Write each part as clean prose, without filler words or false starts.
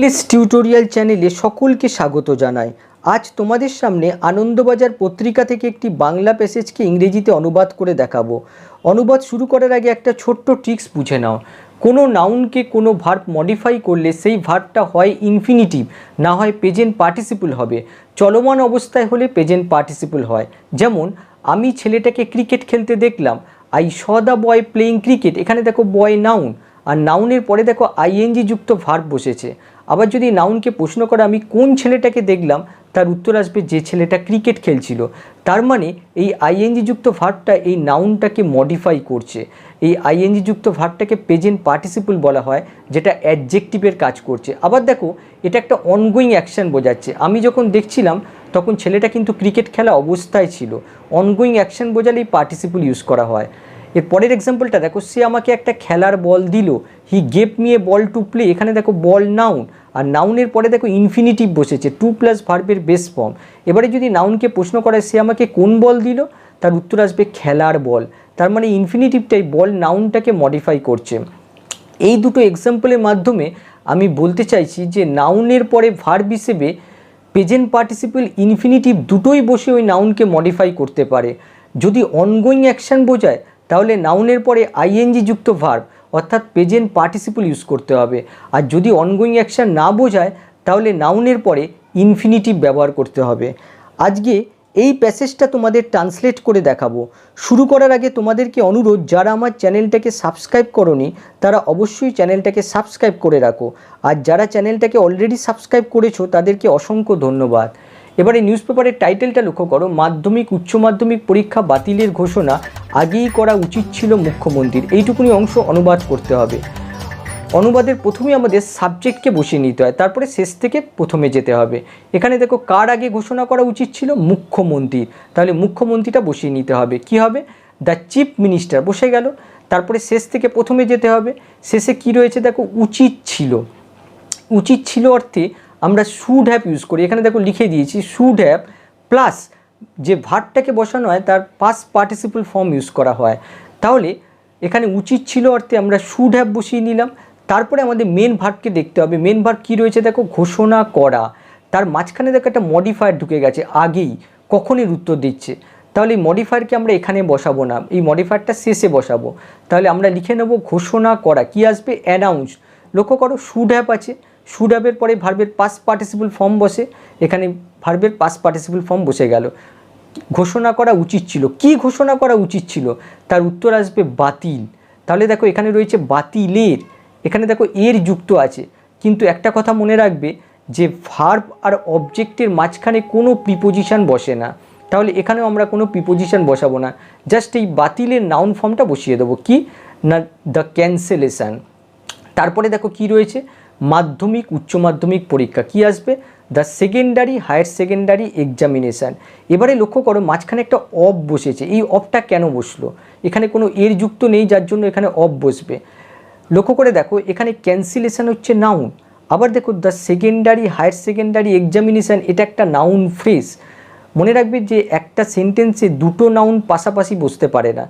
English tutorial চ্যানেলে সকলকে স্বাগত জানাই। আজ তোমাদের সামনে আনন্দবাজার পত্রিকা থেকে একটি বাংলা প্যাসেজকে ইংরেজিতে অনুবাদ করে দেখাবো। অনুবাদ শুরু করার আগে একটা ছোট্ট ট্রিক্স বুঝে নাও। কোনো নাউনকে কোনো ভার্ব মডিফাই করলে সেই ভার্বটা হয় ইনফিনিটিভ, না হয় প্রেজেন্ট পার্টিসিপল হবে। চলমান অবস্থায় হলে প্রেজেন্ট পার্টিসিপল হয়। যেমন আমি ছেলেটাকে ক্রিকেট খেলতে দেখলাম, I saw the boy playing cricket. এখানে দেখো বয় নাউন, আর নাউনের পরে দেখো আইএনজি যুক্ত ভার্ব বসেছে। আবার যদি নাউনকে প্রশ্ন করে আমি কোন ছেলেটাকে দেখলাম, তার উত্তর আসবে যে ছেলেটা ক্রিকেট খেলছিল। তার মানে এই আইএনজি যুক্ত ভার্বটা এই নাউনটাকে মডিফাই করছে। এই আইএনজি যুক্ত ভার্বটাকে প্রেজেন্ট পার্টিসিপল বলা হয়, যেটা অ্যাডজেক্টিভের কাজ করছে। আবার দেখো এটা একটা অনগোয়িং অ্যাকশান বোঝাচ্ছে। আমি যখন দেখছিলাম তখন ছেলেটা কিন্তু ক্রিকেট খেলা অবস্থায় ছিল। অনগোয়িং অ্যাকশান বোঝালেই পার্টিসিপল ইউজ করা হয়। এর পরের এক্সাম্পলটা দেখো, সে আমাকে একটা খেলার বল দিল, he gave me a ball to play. এখানে দেখো বল নাউন, আর নাউনের পরে দেখো ইনফিনিটিভ বসেছে, টু প্লাস ভার্বের বেস ফর্ম। এবারে যদি নাউনকে প্রশ্ন করে সে আমাকে কোন বল দিল, তার উত্তর আসবে খেলার বল। তার মানে ইনফিনিটিভটাই বল নাউনটাকে মডিফাই করছে। এই দুটো এক্সাম্পলের মাধ্যমে আমি বলতে চাইছি যে নাউনের পরে ভার্ব হিসেবে প্রেজেন্ট পার্টিসিপল ইনফিনিটিভ দুটোই বসে ওই নাউনকে মডিফাই করতে পারে। যদি অনগোয়িং অ্যাকশান বোঝায় তাহলে নাউনের পরে আইএনজি যুক্ত ভার্ব অর্থাৎ প্রেজেন্ট পার্টিসিপল ইউজ করতে হবে। আর যদি অনগোয়িং অ্যাকশান না বোঝায় তাহলে নাউনের পরে ইনফিনিটিভ ব্যবহার করতে হবে। আজকে এই প্যাসেজটা তোমাদের ট্রান্সলেট করে দেখাবো। শুরু করার আগে তোমাদেরকে অনুরোধ, যারা আমার চ্যানেলটাকে সাবস্ক্রাইব করোনি তারা অবশ্যই চ্যানেলটাকে সাবস্ক্রাইব করে রাখো, আর যারা চ্যানেলটাকে অলরেডি সাবস্ক্রাইব করেছো তাদেরকে অসংখ্য ধন্যবাদ। এবারে নিউজ পেপারের টাইটেলটা লক্ষ্য করো, মাধ্যমিক উচ্চ মাধ্যমিক পরীক্ষা বাতিলের ঘোষণা আগেই করা উচিত ছিল মুখ্যমন্ত্রীর। এইটুকুনি অংশ অনুবাদ করতে হবে। অনুবাদের প্রথমেই আমাদের সাবজেক্টকে বসিয়ে নিতে হয়, তারপরে শেষ থেকে প্রথমে যেতে হবে। এখানে দেখো কার আগে ঘোষণা করা উচিত ছিল, মুখ্যমন্ত্রীর। তাহলে মুখ্যমন্ত্রীটা বসিয়ে নিতে হবে। কি হবে, দ্য চিফ মিনিস্টার বসে গেল। তারপরে শেষ থেকে প্রথমে যেতে হবে। শেষে কি রয়েছে দেখো, উচিত ছিল। উচিত ছিল অর্থে আমরা শুড হ্যাভ ইউজ করি। এখানে দেখো লিখে দিয়েছি শুড হ্যাভ প্লাস যে ভার্বটাকে বসানো হয় তার পাস্ট পার্টিসিপল ফর্ম ইউজ করা হয়। তাহলে এখানে উচিত ছিল অর্থে আমরা শুড হ্যাভ বসিয়ে নিলাম। তারপরে আমাদের মেন ভার্বকে দেখতে হবে। মেন ভার্ব কী রয়েছে দেখো, ঘোষণা করা। তার মাঝখানে দেখো একটা মডিফায়ার ঢুকে গেছে, আগেই কখনের উত্তর দিচ্ছে। তাহলে এই মডিফায়ারকে আমরা এখানে বসাবো না, এই মডিফায়ারটা শেষে বসাবো। তাহলে আমরা লিখে নেব ঘোষণা করা। কি আসবে, অ্যানাউন্স। লক্ষ্য করো শুড হ্যাভ আছে, শুড হ্যাভের পরে ভার্বের পাস্ট পার্টিসিপল ফর্ম বসে, এখানে ভার্বের পাস্ট পার্টিসিপল ফর্ম বসে গেল। ঘোষণা করা উচিত ছিল। কি ঘোষণা করা উচিত ছিল, তার উত্তর আসবে বাতিল। তাহলে দেখো এখানে রয়েছে বাতিলের, এখানে দেখো এর যুক্ত আছে। কিন্তু একটা কথা মনে রাখবে যে ভার্ব আর অবজেক্টের মাঝখানে কোনো প্রিপোজিশন বসে না। তাহলে এখানেও আমরা কোনো প্রিপোজিশন বসাবো না, জাস্ট এই বাতিলের নাউন ফর্মটা বসিয়ে দেবো। কি না, দ্য ক্যান্সেলেশন। তারপরে দেখো কি রয়েছে, মাধ্যমিক উচ্চ মাধ্যমিক পরীক্ষা। কি আসবে, the secondary higher secondary examination. এবারে লক্ষ্য করো মাঝখানে একটা অফ বসেছে। এই অফটা কেন বসলো, এখানে কোনো এর যুক্ত নেই, যার জন্য এখানে অফ বসবে। লক্ষ্য করে দেখো এখানে ক্যান্সেলেশন হচ্ছে নাউন। আবার দেখো the secondary higher secondary examination, এটা একটা নাউন ফ্রেজ। মনে রাখবে যে একটা সেন্টেন্সে দুটো নাউন পাশাপাশি বসতে পারে না।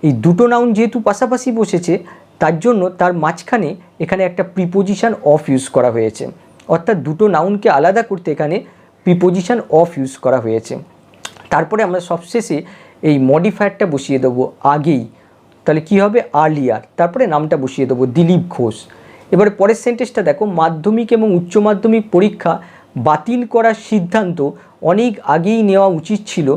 এই দুটো নাউন যেহেতু পাশাপাশি বসেছে তার জন্য তার মাঝখানে এখানে একটা প্রিপোজিশন অফ ইউজ করা হয়েছে। অর্থাৎ দুটো নাউনকে আলাদা করতে এখানে প্রিপোজিশন অফ ইউজ করা হয়েছে। তারপরে আমরা সবশেষে এই মডিফায়ারটা বসিয়ে দেবো আগেই। তাহলে কি হবে, আর্লিয়ার। তারপরে নামটা বসিয়ে দেবো দিলীপ ঘোষ। এবারে পরের সেন্টেন্সটা দেখো, মাধ্যমিক এবং উচ্চ মাধ্যমিক পরীক্ষা বাতিল করার সিদ্ধান্ত অনেক আগেই নেওয়া উচিত ছিল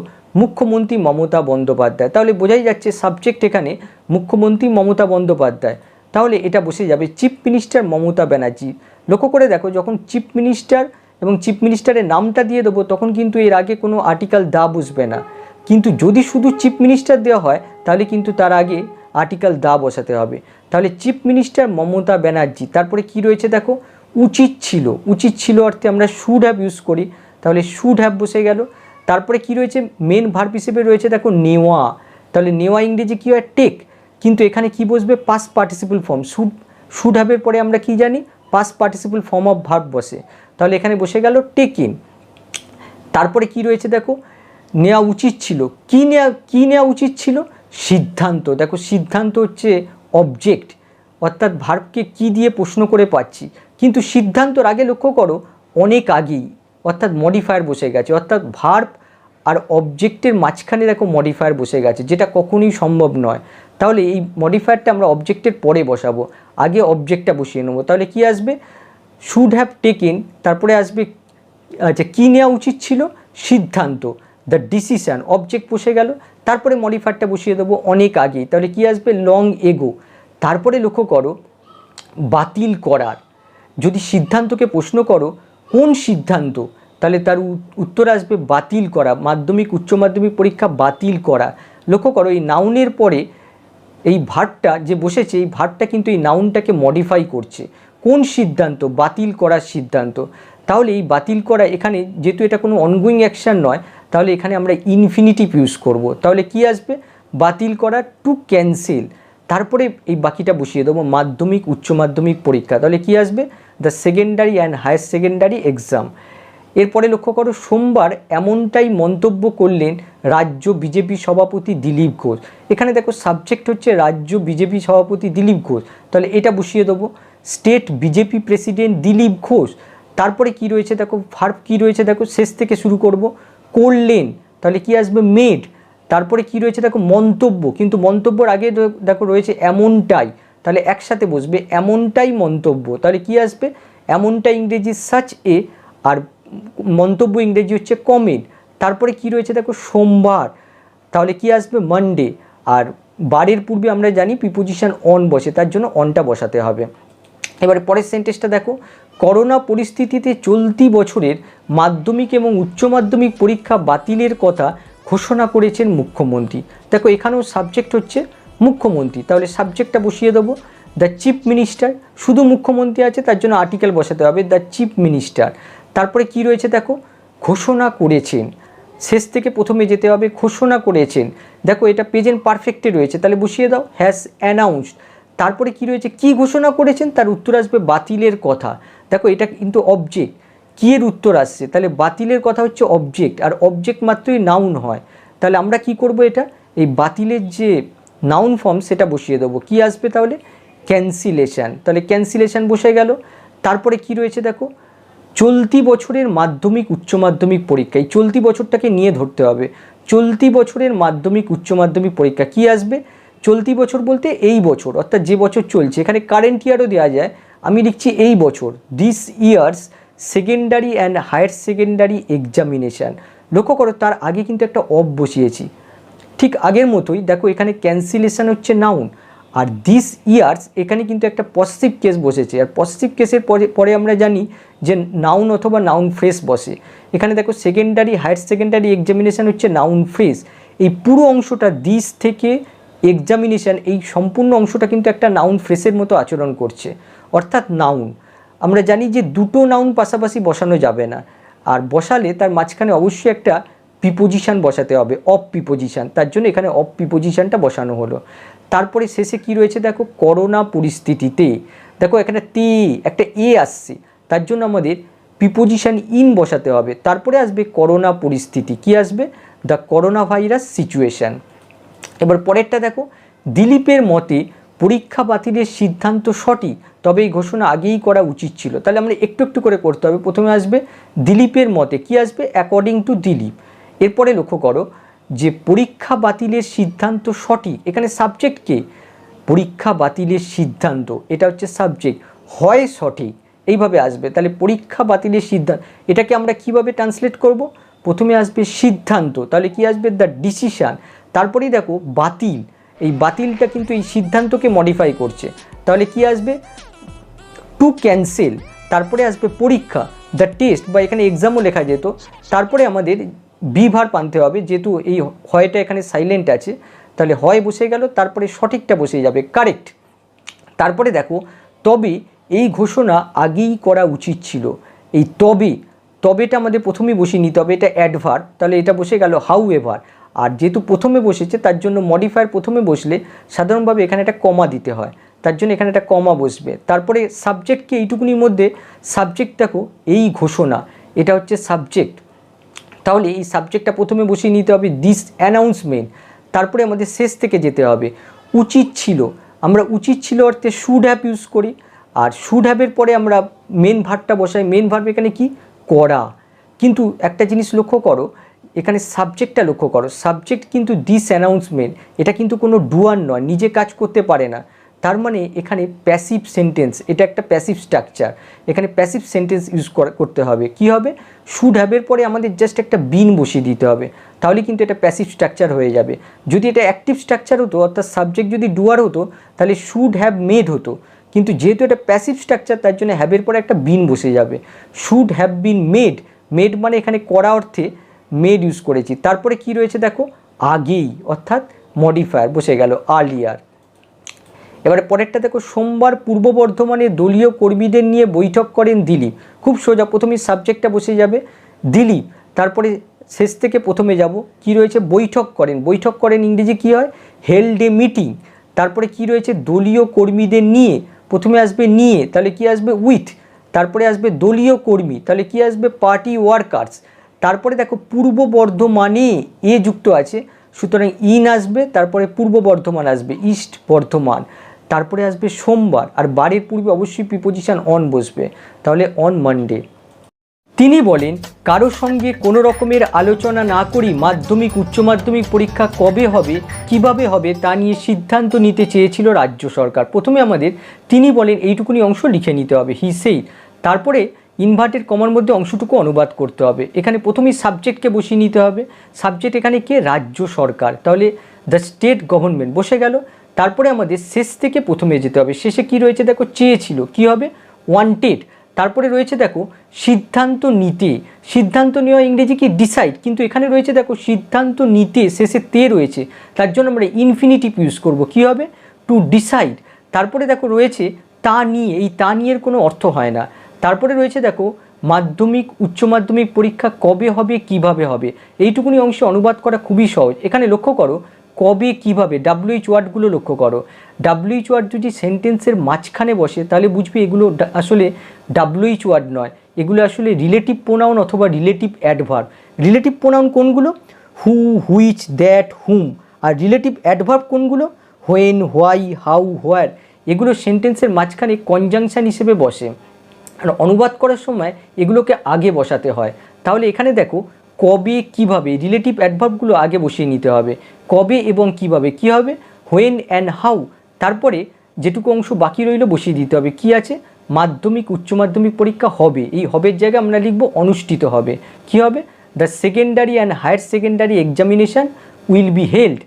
মুখ্যমন্ত্রী মমতা বন্দ্যোপাধ্যায়। তাহলে বোঝাই যাচ্ছে সাবজেক্ট এখানে মুখ্যমন্ত্রী মমতা বন্দ্যোপাধ্যায়। তাহলে এটা বসে যাবে চিফ মিনিস্টার মমতা ব্যানার্জি। লক্ষ্য করে দেখো যখন চিফ মিনিস্টার এবং চিফ মিনিস্টারের নামটা দিয়ে দেবো তখন কিন্তু এর আগে কোনো আর্টিকেল দা বসবে না। কিন্তু যদি শুধু চিফ মিনিস্টার দেওয়া হয় তাহলে কিন্তু তার আগে আর্টিকেল দা বসাতে হবে। তাহলে চিফ মিনিস্টার মমতা ব্যানার্জি। তারপরে কি রয়েছে দেখো, উচিত ছিল। উচিত ছিল অর্থে আমরা শুড হ্যাভ ইউজ করি, তাহলে শুড হ্যাভ বসে গেল। তারপরে কি রয়েছে, মেন ভার্ব হিসেবে রয়েছে দেখো নেওয়া। তাহলে নেওয়া ইংরেজি কী হয়, টেক। কিন্তু এখানে কি বসবে, পাস্ট পার্টিসিপল ফর্ম। শুড হ্যাভের পরে আমরা কি জানি, past participle form of verb বসে। তাহলে এখানে বসে গেল টেকিং। তারপরে কি রয়েছে দেখো, নেওয়া উচিত ছিল। কি নেওয়া উচিত ছিল, সিদ্ধান্ত। দেখো সিদ্ধান্ত হচ্ছে অবজেক্ট, অর্থাৎ ভার্বকে কি দিয়ে প্রশ্ন করে পাচ্ছি, কিন্তু সিদ্ধান্তর আগে লক্ষ্য করো অনেক আগেই অর্থাৎ মডিফায়ার বসে গেছে, অর্থাৎ ভার্ব আর অবজেক্টের মাঝখানে দেখো মডিফায়ার বসে গেছে, যেটা কখনোই সম্ভব নয়। তাহলে এই মডিফায়ারটা আমরা অবজেক্টের পরে বসাবো, আগে অবজেক্টটা বসিয়ে নেবো। তাহলে কি আসবে, শুড হ্যাভ টেকেন, তারপরে আসবে আচ্ছা কী নেওয়া উচিত ছিল, সিদ্ধান্ত, দ্য ডিসিশান, অবজেক্ট বসে গেল, তারপরে মডিফায়ারটা বসিয়ে দেবো অনেক আগেই। তাহলে কি আসবে, লং এগো। তারপরে লক্ষ্য করো বাতিল করার, যদি সিদ্ধান্তকে প্রশ্ন করো কোন সিদ্ধান্ত, তাহলে তার উত্তর আসবে বাতিল করা, মাধ্যমিক উচ্চ মাধ্যমিক পরীক্ষা বাতিল করা। লক্ষ্য করো এই নাউনের পরে এই ভার্বটা যে বসেছে, এই ভার্বটা কিন্তু এই নাউনটাকে মডিফাই করছে। কোন সিদ্ধান্ত, বাতিল করার সিদ্ধান্ত। তাহলে এই বাতিল করা এখানে যেহেতু এটা কোনো অনগোয়িং অ্যাকশান নয়, তাহলে এখানে আমরা ইনফিনিটিভ ইউজ করব। তাহলে কি আসবে, বাতিল করা, টু ক্যান্সেল। তারপরে এই বাকিটা বসিয়ে দেবো মাধ্যমিক উচ্চ মাধ্যমিক পরীক্ষা। তাহলে কি আসবে, the secondary and higher secondary exam. এরপরে লক্ষ্য করো সোমবার এমনটাই মন্তব্য করলেন রাজ্য বিজেপি সভাপতি দিলীপ ঘোষ। এখানে দেখো সাবজেক্ট হচ্ছে রাজ্য বিজেপি সভাপতি দিলীপ ঘোষ, তাহলে এটা বসিয়ে দেবো state BJP president Dilip Ghosh. তারপরে কি রয়েছে দেখো, ভার্ব কি রয়েছে দেখো, শেষ থেকে শুরু করব, করলেন, তাহলে কি আসবে মেড। তারপরে কি রয়েছে দেখো মন্তব্য, কিন্তু মন্তব্যর আগে দেখো রয়েছে এমনটাই, তাহলে একসাথে বসবে এমনটাই মন্তব্য। তাহলে কি আসবে, এমনটাই ইংরেজি সাচ এ, আর মন্তব্য ইংরেজি হচ্ছে কমেন্ট। তারপরে কি রয়েছে দেখো সোমবার, তাহলে কি আসবে মানডে। আর বারের পূর্বে আমরা জানি প্রিপোজিশন অন বসে, তার জন্য অনটা বসাতে হবে। এবারে পরের সেন্টেন্সটা দেখো, করোনা পরিস্থিতিতে চলতি বছরের মাধ্যমিক এবং উচ্চ মাধ্যমিক পরীক্ষা বাতিলের কথা ঘোষণা করেছেন মুখ্যমন্ত্রী। দেখো এখানেও সাবজেক্ট হচ্ছে মুখ্যমন্ত্রী, তাহলে সাবজেক্টটা বসিয়ে দেবো দ্য চিফ মিনিস্টার। শুধু মুখ্যমন্ত্রী আছে, তার জন্য আর্টিকেল বসাতে হবে দ্য চিফ মিনিস্টার। তারপরে কি রয়েছে দেখো, ঘোষণা করেছেন, শেষ থেকে প্রথমে যেতে হবে, ঘোষণা করেছেন। দেখো এটা প্রেজেন্ট পারফেক্টে রয়েছে, তাহলে বসিয়ে দাও হ্যাজ অ্যানাউন্সড। তারপরে কি রয়েছে, কি ঘোষণা করেছেন, তার উত্তর আসবে বাতিলের কথা। দেখো এটা কিন্তু অবজেক্ট, কি এর উত্তর আসছে, তাহলে বাতিলের কথা হচ্ছে অবজেক্ট, আর অবজেক্ট মাত্রই নাউন হয়। তাহলে আমরা কি করব, এটা এই বাতিলের যে নাউন ফর্ম সেটা বসিয়ে দেবো, কি আসবে তাহলে ক্যান্সিলেশন। তাহলে ক্যান্সিলেশন বসে গেল। তারপরে কি রয়েছে দেখো, চলতি বছরের মাধ্যমিক উচ্চ মাধ্যমিক পরীক্ষা, এই চলতি বছরটাকে নিয়ে ধরতে হবে, চলতি বছরের মাধ্যমিক উচ্চ মাধ্যমিক পরীক্ষা কি আসবে, চলতি বছর বলতে এই বছর, অর্থাৎ যে বছর চলছে, এখানে কারেন্ট ইয়ারও দেওয়া যায়, আমি লিখছি এই বছর, this year's secondary and higher secondary examination. লক্ষ্য করো তার আগে কিন্তু একটা অফ বসিয়েছি, ঠিক আগের মতোই দেখো এখানে ক্যান্সেলেশন হচ্ছে নাউন, আর দিস ইয়ার্স এখানে কিন্তু একটা পজিটিভ কেস বসেছে, আর পজিটিভ কেসের পরে আমরা জানি যে নাউন অথবা নাউন ফ্রেজ বসে। এখানে দেখো সেকেন্ডারি হায়ার সেকেন্ডারি এক্সামিনেশান হচ্ছে নাউন ফ্রেজ। এই পুরো অংশটা দিস থেকে এক্সামিনেশান, এই সম্পূর্ণ অংশটা কিন্তু একটা নাউন ফ্রেজের মতো আচরণ করছে, অর্থাৎ নাউন। আমরা জানি যে দুটো নাউন পাশাপাশি বসানো যাবে না, আর বসালে তার মাঝখানে অবশ্যই একটা প্রিপোজিশান বসাতে হবে, অফ প্রিপোজিশান, তার জন্য এখানে অফ প্রিপোজিশানটা বসানো হলো। তারপরে শেষে কি রয়েছে দেখো, করোনা পরিস্থিতিতে, দেখো এখানে তে একটা এ আসছে, তার জন্য আমাদের প্রিপোজিশান ইন বসাতে হবে। তারপরে আসবে করোনা পরিস্থিতি, কি আসবে, দ্য করোনা ভাইরাস সিচুয়েশান। এবার পরেরটা দেখো, দিলীপের মতে পরীক্ষা বাতিলের সিদ্ধান্ত সঠিক, তবে এই ঘোষণা আগেই করা উচিত ছিল। তাহলে আমরা একটু একটু করে করতে হবে। প্রথমে আসবে দিলীপের মতে, কি আসবে, অ্যাকর্ডিং টু দিলীপ। এরপরে লক্ষ্য করো যে পরীক্ষা বাতিলের সিদ্ধান্ত সঠিক, এখানে সাবজেক্ট কে, পরীক্ষা বাতিলের সিদ্ধান্ত, এটা হচ্ছে সাবজেক্ট, হয় সঠিক, এইভাবে আসবে। তাহলে পরীক্ষা বাতিলের সিদ্ধান্ত, এটাকে আমরা কিভাবে ট্রান্সলেট করব, প্রথমে আসবে সিদ্ধান্ত, তাহলে কি আসবে, দ্য ডিসিশান। তারপরেই দেখো বাতিল, এই বাতিলটা কিন্তু এই সিদ্ধান্তকে মডিফাই করছে, তাহলে কি আসবে, টু ক্যান্সেল। তারপরে আসবে পরীক্ষা, দ্য টেস্ট, বা এখানে এক্সামও লেখা যেত। তারপরে আমাদের বি ভার্ব আনতে হবে, যেহেতু এই হয়টা এখানে সাইলেন্ট আছে, তাহলে হয় বসে গেল, তারপরে সঠিকটা বসে যাবে, কারেক্ট। তারপরে দেখো তবে এই ঘোষণা আগেই করা উচিত ছিল, এই তবেটা আমাদের প্রথমেই বসিয়ে নিতে হবে, এটা অ্যাডভার্ব, তাহলে এটা বসে গেল হাউ এভার। আর যেহেতু প্রথমে বসেছে তার জন্য মডিফায়ার প্রথমে বসলে সাধারণভাবে এখানে একটা কমা দিতে হয়, তার জন্য এখানে একটা কমা বসবে। তারপরে সাবজেক্টকে এইটুকুনির মধ্যে, সাবজেক্ট দেখো এই ঘোষণা, এটা হচ্ছে সাবজেক্ট, তাহলে এই সাবজেক্টটা প্রথমে বসিয়ে নিতে হবে দিস অ্যানাউন্সমেন্ট। তারপরে আমাদের শেষ থেকে যেতে হবে, উচিত ছিল, আমরা উচিত ছিল অর্থে শুড হ্যাভ ইউজ করি, আর শুড হ্যাভের পরে আমরা মেন ভার্বটা বসাই। মেন ভার্ব এখানে কি, করা। কিন্তু একটা জিনিস লক্ষ্য করো, এখানে সাবজেক্টটা লক্ষ্য করো, সাবজেক্ট কিন্তু দিস অ্যানাউন্সমেন্ট, এটা কিন্তু কোনো ডুয়ার নয়, নিজে কাজ করতে পারে না। তার মানে এখানে প্যাসিভ সেন্টেন্স, এটা একটা প্যাসিভ স্ট্রাকচার, এখানে প্যাসিভ সেন্টেন্স ইউজ করতে হবে। কি হবে, শুড হ্যাভের পরে আমাদের জাস্ট একটা বিন বসিয়ে দিতে হবে, তাহলে কিন্তু এটা প্যাসিভ স্ট্রাকচার হয়ে যাবে। যদি এটা অ্যাক্টিভ স্ট্রাকচার হতো, অর্থাৎ সাবজেক্ট যদি ডুয়ার হতো, তাহলে শুড হ্যাভ মেড হতো। কিন্তু যেহেতু এটা প্যাসিভ স্ট্রাকচার, তার জন্য হ্যাভের পরে একটা বিন বসে যাবে। Should have been made, made মানে এখানে করা অর্থে মেড ইউজ করেছি। তারপরে কি রয়েছে দেখো, আগেই, অর্থাৎ মডিফায়ার বসে গেল, আর্লিয়ার। এবারে পরেরটা দেখো, সোমবার পূর্ব বর্ধমানে দলীয় কর্মীদের নিয়ে বৈঠক করেন দিলীপ। খুব সোজা, প্রথমেই সাবজেক্টটা বসে যাবে দিলীপ, তারপরে শেষ থেকে প্রথমে যাব, কি রয়েছে, বৈঠক করেন। বৈঠক করেন ইংরেজি কি হয়, হেল্ড এ মিটিং। তারপরে কি রয়েছে, দলীয় কর্মীদের নিয়ে, প্রথমে আসবে নিয়ে, তাহলে কি আসবে, উইথ। তারপরে আসবে দলীয় কর্মী, তাহলে কি আসবে, পার্টি ওয়ার্কার্স। তারপরে দেখো পূর্ব বর্ধমানে এ যুক্ত আছে, সুতরাং ইন আসবে, তারপরে পূর্ব বর্ধমান আসবে, ইস্ট বর্ধমান। তারপরে আসবে সোমবার, আর বারের পূর্বে অবশ্যই প্রিপোজিশন অন বসবে, তাহলে অন মানডে। তিনি বলেন, কারো সঙ্গে কোনো রকমের আলোচনা না করেই মাধ্যমিক উচ্চ মাধ্যমিক পরীক্ষা কবে হবে, কিভাবে হবে তা নিয়ে সিদ্ধান্ত নিতে চেয়েছিল রাজ্য সরকার। প্রথমে আমাদের তিনি বলেন এইটুকুনি অংশ লিখে নিতে হবে, হি সেই। তারপরে ইনভার্টেড কমার মধ্যে অংশটুকু অনুবাদ করতে হবে। এখানে প্রথমেই সাবজেক্টকে বসিয়ে নিতে হবে। সাবজেক্ট এখানে কে, রাজ্য সরকার, তাহলে দ্য স্টেট গভর্নমেন্ট বসে গেল। তারপরে আমাদের শেষ থেকে প্রথমে যেতে হবে। শেষে কি রয়েছে দেখো, চেয়েছিল, কি হবে, ওয়ান্টেড। তারপরে রয়েছে দেখো সিদ্ধান্ত নিতে, সিদ্ধান্ত নেওয়া ইংরেজি কি, ডিসাইড, কিন্তু এখানে রয়েছে দেখো সিদ্ধান্ত নিতে শেষে তে রয়েছে, তার জন্য আমরা ইনফিনিটিভ ইউজ করব, কি হবে, টু ডিসাইড। তারপরে দেখো রয়েছে তা নিয়ে, এই তা নিয়ের কোনো অর্থ হয় না। তারপরে রয়েছে দেখো মাধ্যমিক উচ্চ মাধ্যমিক পরীক্ষা কবে হবে, কিভাবে হবে, এইটুকুনি অংশে অনুবাদ করা খুবই সহজ। এখানে লক্ষ্য করো কবে কিভাবে, ডাব্লিউএইচ ওয়ার্ডগুলো লক্ষ্য করো। ডাব্লিউএইচ ওয়ার্ড যদি সেন্টেন্সের মাঝখানে বসে, তাহলে বুঝবে এগুলো আসলে ডাব্লিউএইচ ওয়ার্ড নয়, এগুলো আসলে রিলেটিভ প্রোনাউন অথবা রিলেটিভ অ্যাডভার্ব। রিলেটিভ প্রোনাউন কোনগুলো, হু, হুইচ, দ্যাট, হুম। আর রিলেটিভ অ্যাডভার্ব কোনগুলো, হোয়েন, হোয়াই, হাউ, হোয়ার। এগুলো সেন্টেন্সের মাঝখানে কনজাংশন হিসেবে বসে, আর অনুবাদ করার সময় এগুলোকে আগে বসাতে হয়। তাহলে এখানে দেখো কবে কিভাবে, রিলেটিভ অ্যাডভার্বগুলো আগে বসিয়ে নিতে হবে। কবে এবং কিভাবে, কি হবে, হোয়েন অ্যান্ড হাউ। তারপরে যেটুকু অংশ বাকি রইল বসিয়ে দিতে হবে, কি আছে, মাধ্যমিক উচ্চ মাধ্যমিক পরীক্ষা হবে, এই হবের জায়গায় আমরা লিখব অনুষ্ঠিত হবে, কি হবে, the secondary and higher secondary examination will be held.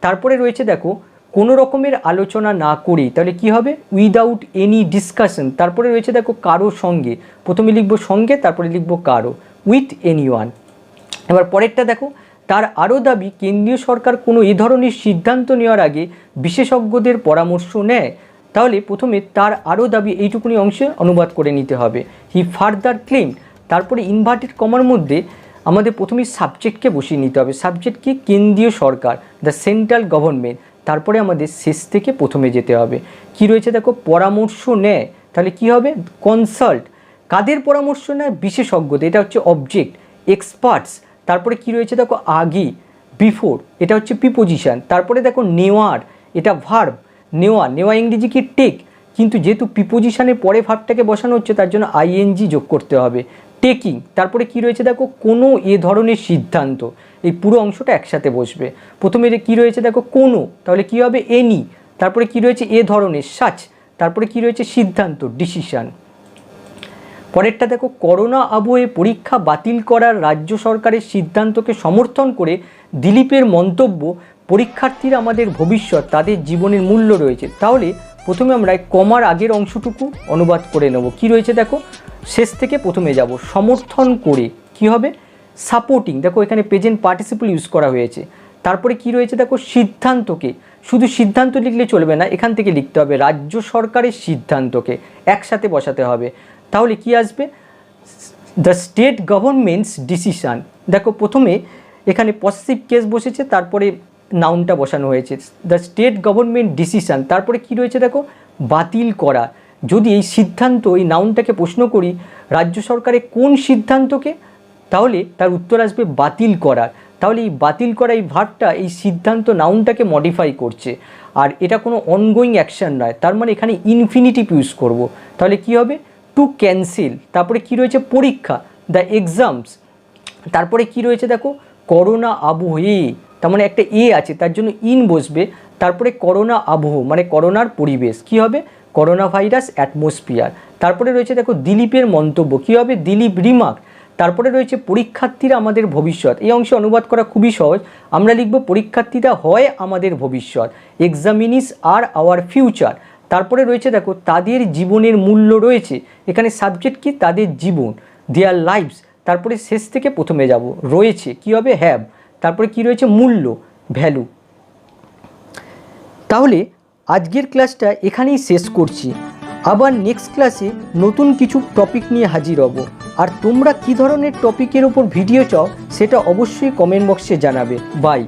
তারপরে রয়েছে দেখো কোনো রকমের আলোচনা না করেই, তাহলে কি হবে, উইদাউট এনি ডিসকাশন। তারপরে রয়েছে দেখো কারো সঙ্গে, প্রথমে লিখব সঙ্গে, তারপরে লিখব কারো, উইথ এনি ওয়ান। এবার পরেরটা দেখো, তার আরও দাবি কেন্দ্রীয় সরকার কোনো এ ধরনের সিদ্ধান্ত নেওয়ার আগে বিশেষজ্ঞদের পরামর্শ নেয়। তাহলে প্রথমে তার আরও দাবি এইটুকুনি অংশে অনুবাদ করে নিতে হবে, হি ফার্দার ক্লেম। তারপরে ইনভার্টেড কমার মধ্যে আমাদের প্রথমেই সাবজেক্টকে বসিয়ে নিতে হবে। সাবজেক্ট কি, কেন্দ্রীয় সরকার, দ্য সেন্ট্রাল গভর্নমেন্ট। তারপরে আমাদের শেষ থেকে প্রথমে যেতে হবে, কি রয়েছে দেখো, পরামর্শ নেয়, তাহলে কি হবে, কনসাল্ট। কাদের পরামর্শ নেয়, বিশেষজ্ঞদের, এটা হচ্ছে অবজেক্ট, এক্সপার্টস। তারপরে কি রয়েছে দেখো, আগে, বিফোর, এটা হচ্ছে প্রিপোজিশন। তারপরে দেখো নেওয়ার, এটা ভার্ব, নেওয়া, নেওয়া ইংরেজি কি, টেক, কিন্তু যেহেতু প্রিপোজিশনের পরে ভার্বটাকে বসানো হচ্ছে, তার জন্য আইএনজি যোগ করতে হবে, টেকিং। তারপরে কি রয়েছে দেখো, কোনো এ ধরনের সিদ্ধান্ত, এই পুরো অংশটা একসাথে বসবে। প্রথমে কি রয়েছে দেখো, কোনো, তাহলে কি হবে, এনি। তারপরে কি রয়েছে, এ ধরনের, সাচ। তারপরে কি রয়েছে, সিদ্ধান্ত, ডিসিশন। পরেরটা দেখো, করোনা আবহে পরীক্ষা বাতিল করার রাজ্য সরকারের সিদ্ধান্তকে সমর্থন করে দিলীপের মন্তব্য, পরীক্ষার্থীরা আমাদের ভবিষ্যৎ, তাদের জীবনের মূল্য রয়েছে। তাহলে প্রথমে আমরা কমার আগের অংশটুকু অনুবাদ করে নেব, কি রয়েছে দেখো, শেষ থেকে প্রথমে যাব, সমর্থন করে, কি হবে, সাপোর্টিং। দেখো এখানে প্রেজেন্ট পার্টিসিপল ইউজ করা হয়েছে। তারপরে কি রয়েছে দেখো, সিদ্ধান্তকে, শুধু সিদ্ধান্ত লিখলে চলবে না, এখান থেকে লিখতে হবে রাজ্য সরকারের সিদ্ধান্তকে, একসাথে বসাতে হবে। তাহলে কি আসবে, দ্য স্টেট গভর্নমেন্টস ডিসিশান। দেখো প্রথমে এখানে পসেসিভ কেস বসেছে, তারপরে নাউনটা বসানো হয়েছে, দ্য স্টেট গভর্নমেন্ট ডিসিশান। তারপরে কি রয়েছে দেখো, বাতিল করা। যদি এই সিদ্ধান্ত, এই নাউনটাকে প্রশ্ন করি রাজ্য সরকারের কোন সিদ্ধান্তকে, তাহলে তার উত্তর আসবে বাতিল করার। তাহলে এই বাতিল করা এই ভার্বটা এই সিদ্ধান্ত নাউনটাকে মডিফাই করছে, আর এটা কোনো অনগোয়িং অ্যাকশন নয়, তার মানে এখানে ইনফিনিটিভ ইউজ করব। তাহলে কি হবে? টু ক্যান্সেল, তারপরে কি রয়েছে? পরীক্ষা, দ্য এক্সামস, তারপরে কি রয়েছে দেখো? করোনা আবহে, তার মানে একটা এ আছে তার জন্য ইন বসবে, তারপরে করোনা আবহ মানে করোনার পরিবেশ, কি হবে? Corona virus atmosphere. তারপরে রয়েছে দেখো দিলীপের মন্তব্য, কি হবে? দিলীপ রিমার্ক। তারপরে রয়েছে পরীক্ষার্থীরা আমাদের ভবিষ্যৎ, এই অংশে অনুবাদ করা খুবই সহজ, আমরা লিখব পরীক্ষার্থীরা হয় আমাদের ভবিষ্যৎ, এক্সামিনিস আর আওয়ার ফিউচার। তারপরে রয়েছে দেখো তাদের জীবনের মূল্য রয়েছে, এখানে সাবজেক্ট কি? তাদের জীবন, দেয়ার লাইভস। তারপরে শেষ থেকে প্রথমে যাব, রয়েছে কি হবে? হ্যাভ। তারপরে কি রয়েছে? মূল্য, ভ্যালু। তাহলে আজকের ক্লাসটা এখানেই শেষ করছি, আবার নেক্সট ক্লাসে নতুন কিছু টপিক নিয়ে হাজির হব। আর তোমরা কী ধরনের টপিকের ওপর ভিডিও চাও সেটা অবশ্যই কমেন্ট বক্সে জানাবে। বাই।